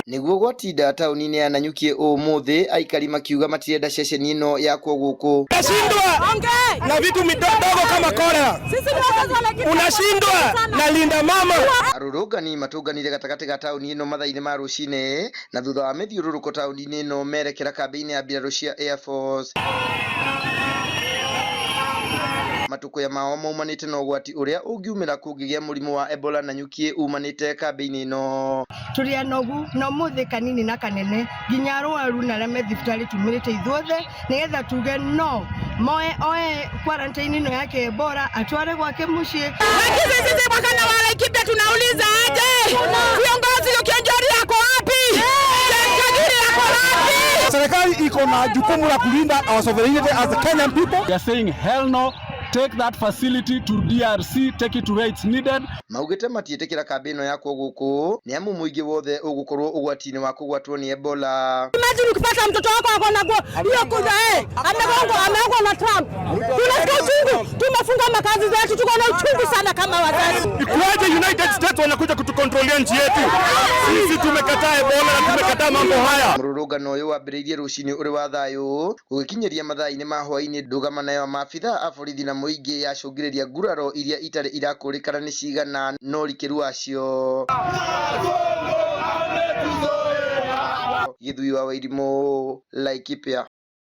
niguo gwatinda tauni-inĩ ya Nanyuki umuthi aikari makiuga matirenda ceceni ino yakwo guku. Unashindwa na vitu midogo kama kolera, unashindwa na linda mama. Arũrũngani matunganire gatagati ga tauni ino mathaa-inĩ ma rũcinĩ na thutha wa mithiũrũrũko tauni-inĩ ino merekera kambĩ-inĩ ya mbirarũ cia Air Force. Matuko mao maumanite na ũgwati ũrĩa ũngiumĩra kũngĩgĩa mũrimũ wa Ebola Nanyuki umanite kambĩ-inĩ ino. Turi anogu no muthi kanini na kanene nginya arwaru na arĩa me thibitarĩ tumirite ithuothe nigetha tuge no moe oe quarantine ino yake Ebola atware gwake muciĩ. Sisi wakana wa Laikipia tunauliza aje, viongozi ukionjori yako wapi? Serikali yako wapi? Serikali iko na jukumu la kulinda our sovereignty as the Kenyan people. They are saying hell no. Take that facility to DRC, take it to where it's needed. Maugite matietekera kambi ino yakwo guku ni amu muingi wothe ugukorwo ugwati-ini wa kugwatwo ni Ebola. Imagine ukipata mtoto wako akona hiyo kuja ameongwa na Trump. Tunasikia uchungu, tumefunga makazi zetu, tuko na uchungu sana kama wazazi. Ikuaje United States wanakuja kutukontrolia nchi yetu? Sisi tumekataa Ebola na tumekataa mambo haya. Mururungano uyu wambiriirie rucini uri wa thayu gugikinyeria mathaa-ini ma hwaini ndugama nayo maabitha a borithi na muingi yacungiriria nguraro iria itari irakũrĩkana ni cigana no rikiru wacio. Githui wa Wairimũ, Laikipia.